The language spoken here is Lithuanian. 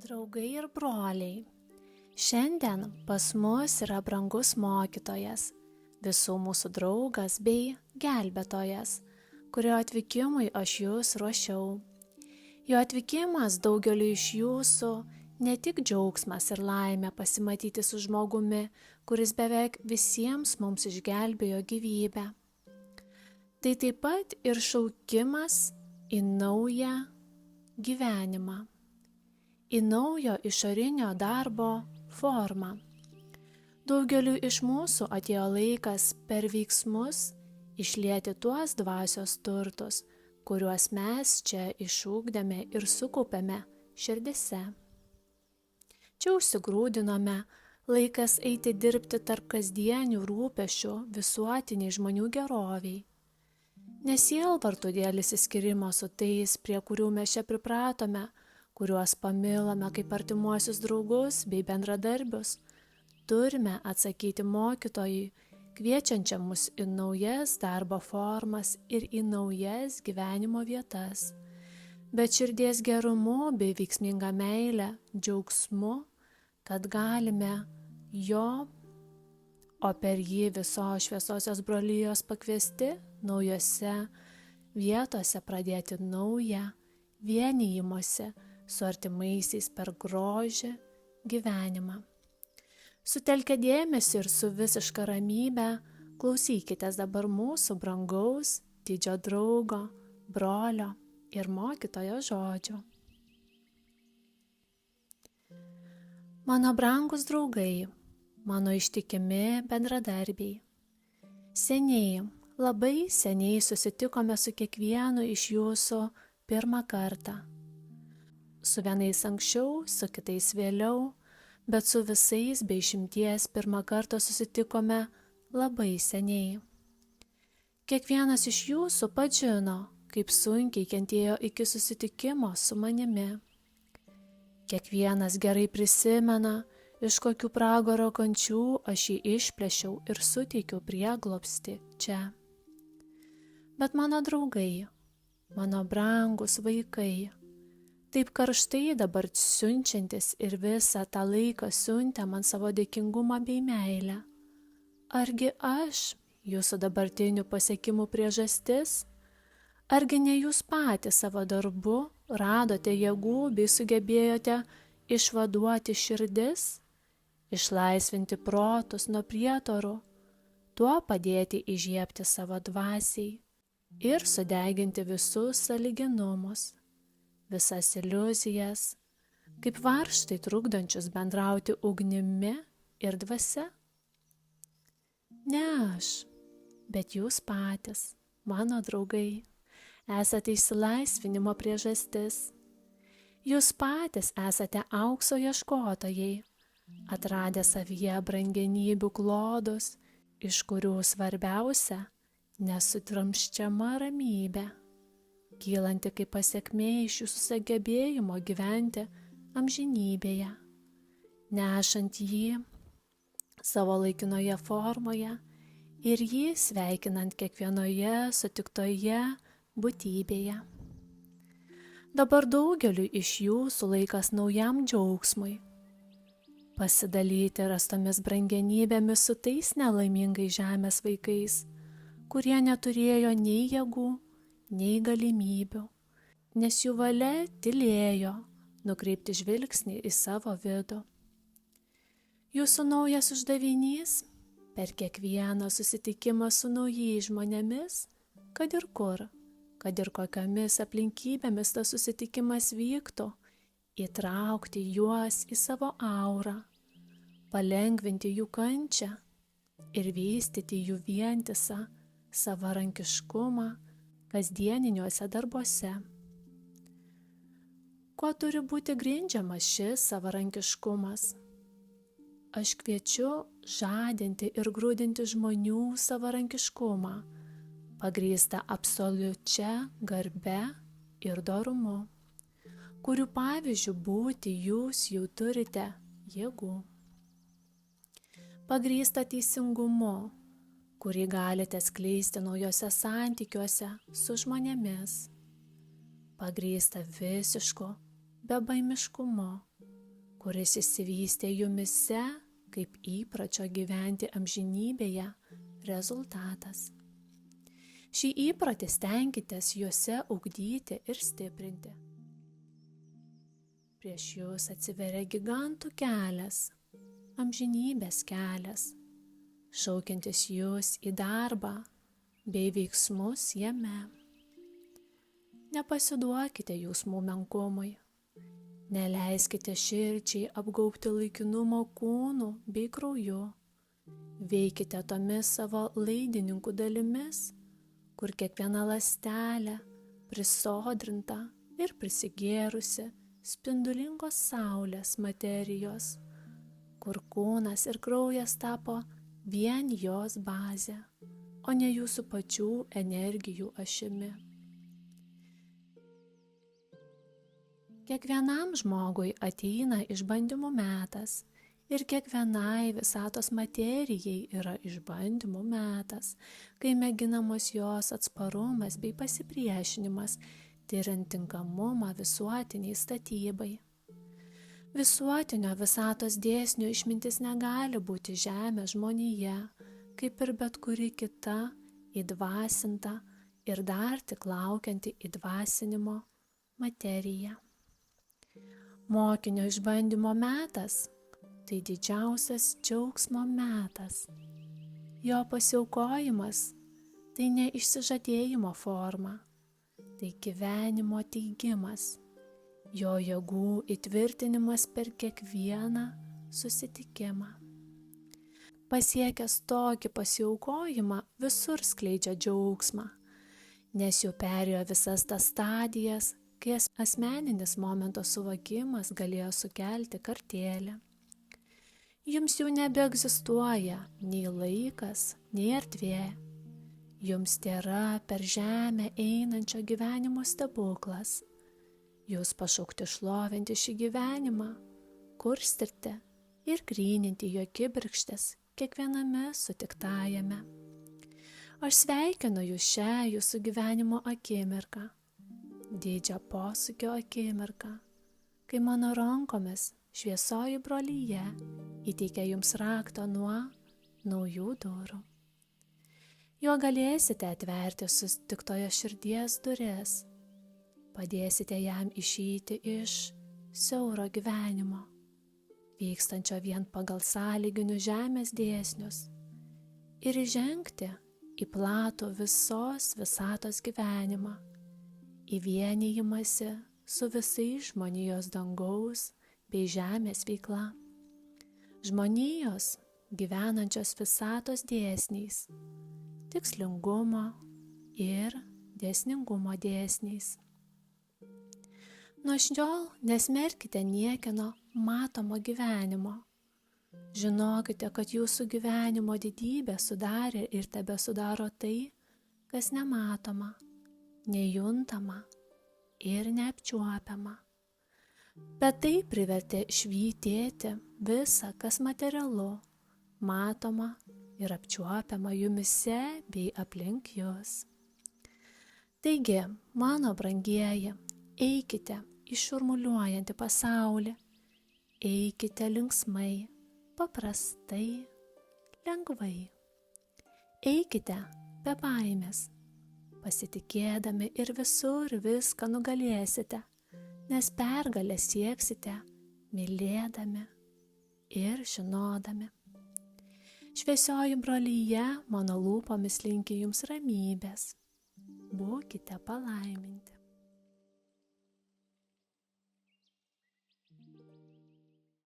Draugai ir broliai, šiandien pas mus yra brangus mokytojas, visų mūsų draugas bei gelbėtojas, kurio atvykimui aš jūs ruošiau. Jo atvykimas daugeliu iš jūsų ne tik džiaugsmas ir laimė pasimatyti su žmogumi, kuris beveik visiems mums išgelbėjo gyvybę. Tai taip pat ir šaukimas į naują gyvenimą, į naujo išorinio darbo formą. Daugeliu iš mūsų atėjo laikas per veiksmus išlieti tuos dvasios turtus, kuriuos mes čia išugdėme ir sukaupėme širdise. Čia užsigrūdinome, laikas eiti dirbti tarp kasdienių rūpesčių visuotiniai žmonių geroviai. Nesielvartų dėl išsiskyrimo su tais, prie kurių mes čia pripratome, kuriuos pamilome kaip artimuosius draugus bei bendradarbius. Turime atsakyti mokytojui, kviečiančiam mus į naujas darbo formas ir į naujas gyvenimo vietas, bet širdies gerumu bei veiksminga meile, džiaugsmu, kad galime jo, o per jį visos šviesosios brolijos pakviesti naujose vietose pradėti naują vienijimosi su artimaisiais per grožį gyvenimą. Sutelkę dėmesį ir su visiška ramybe, klausykitės dabar mūsų brangaus, didžio draugo, brolio ir mokytojo žodžių. Mano brangus draugai, mano ištikimi bendradarbiai. Seniai, labai seniai susitikome su kiekvienu iš jūsų pirmą kartą. Su vienais anksčiau, su kitais vėliau, bet su visais be išimties pirmą kartą susitikome labai seniai. Kiekvienas iš jūsų pats žino, kaip sunkiai kentėjo iki susitikimo su manimi. Kiekvienas gerai prisimena, iš kokių pragaro kančių aš jį išplėšiau ir suteikiau prieglobstį čia. Bet mano draugai, mano brangus vaikai, taip karštai dabar siunčiantis ir visą tą laiką siuntė man savo dėkingumą bei meilę. Argi aš jūsų dabartinių pasiekimų priežastis? Argi ne jūs patys savo darbu radote jėgų bei sugebėjote išvaduoti širdis, išlaisvinti protus nuo prietarų, tuo padėti įžiebti savo dvasiai ir sudeginti visus sąlyginumus, visas iliuzijas, kaip varžtai trukdančius bendrauti ugnimi ir dvasia? Ne aš, bet jūs patys, mano draugai, esate išsilaisvinimo priežastis. Jūs patys esate aukso ieškotojai, atradę savyje brangenybių klodus, iš kurių svarbiausia nesutramščiama ramybė, kylanti kaip pasekmė iš jūsų sugebėjimo gyventi amžinybėje, nešant jį savo laikinoje formoje ir jį sveikinant kiekvienoje sutiktoje būtybėje. Dabar daugeliu iš jūsų laikas naujam džiaugsmui, pasidalyti rastomis brangenybėmis su tais nelaimingais žemės vaikais, kurie neturėjo nei jėgų, nei galimybių, nes jų valia tylėjo nukreipti žvilgsnį į savo vidų. Jūsų naujas uždavinys per kiekvieną susitikimą su naujais žmonėmis, kad ir kur, kad ir kokiamis aplinkybėmis tas susitikimas vyktų, įtraukti juos į savo aurą, palengvinti jų kančią ir vystyti jų vientisą savarankiškumą kasdieniniuose darbuose. Kuo turi būti grindžiamas šis savarankiškumas? Aš kviečiu žadinti ir grūdinti žmonių savarankiškumą, pagrįstą absoliučia garbe ir dorumu, kurių pavyzdžių būti jūs jau turite jėgų. Pagrįstą teisingumu, kurį galite skleisti naujose santykiuose su žmonėmis. pagrįstą visišku bebaimiškumu, kuris išsivystė jumise kaip įpročio gyventi amžinybėje rezultatas. Šį įprotį stenkitės juose ugdyti ir stiprinti. Prieš jūs atsiveria gigantų kelias, amžinybės kelias, šaukiantis jūs į darbą bei veiksmus jame. Nepasiduokite jausmų menkumui, neleiskite širdžiai apgaubti laikinumo kūnų bei krauju, veikite tomis savo laidininkų dalimis, kur kiekviena ląstelė prisodrinta ir prisigėrusi spindulingos saulės materijos, kur kūnas ir kraujas tapo vien jos bazė, o ne jūsų pačių energijų ašimi. Kiekvienam žmogui ateina išbandymų metas ir kiekvienai visatos materijai yra išbandymų metas, kai mėginamos jos atsparumas bei pasipriešinimas, tiriant tinkamumą visuotiniai statybai. Visuotinio visatos dėsnių išmintis negali būti žemė žmonija, kaip ir bet kuri kita įdvasinta ir dar tik laukianti įdvasinimo materija. Mokinio išbandymo metas – tai didžiausias džiaugsmo metas. Jo pasiaukojimas – tai ne išsižadėjimo forma, tai gyvenimo teigimas, jo jėgų įtvirtinimas per kiekvieną susitikimą. Pasiekęs tokį pasiaukojimą visur skleidžia džiaugsmą, nes jau perėjo visas tas stadijas, kai asmeninis momento suvokimas galėjo sukelti kartėlį. Jums jau nebeegzistuoja nei laikas, nei erdvė. Jums tėra per žemę einančio gyvenimo stebuklas. Jūs pašaukti šlovinti šį gyvenimą, kurstyti ir gryninti jo kibirkštis kiekviename sutiktajame. Aš sveikinu jūs šią jūsų gyvenimo akimirką, didžią posūkio akimirką, kai mano rankomis šviesoji brolyje įteikia jums raktą nuo naujų durų. Juo galėsite atverti susitiktojo širdies duris, padėsite jam išeiti iš siauro gyvenimo, vykstančio vien pagal sąlyginius žemės dėsnius, ir įžengti į platų visos visatos gyvenimą, į vienijimąsi su visais žmonijos dangaus bei žemės veikla, žmonijos gyvenančios visatos dėsniais, tikslingumo ir dėsningumo dėsniais. Nuo šiol nesmerkite niekieno matomo gyvenimo. Žinokite, kad jūsų gyvenimo didybę sudarė ir tebesudaro tai, kas nematoma, nejuntama ir neapčiuopiama. Bet tai privertė švytėti visa, kas materialu, matoma ir apčiuopiama jumise bei aplink jūs. Taigi, mano brangieji, eikite į šurmuliuojantį pasaulį, eikite linksmai, paprastai, lengvai. Eikite be baimės, pasitikėdami ir visur viską nugalėsite, nes pergalę sieksite mylėdami ir žinodami. Šviesioji brolyje mano lūpomis linki jums ramybės. Būkite palaiminti.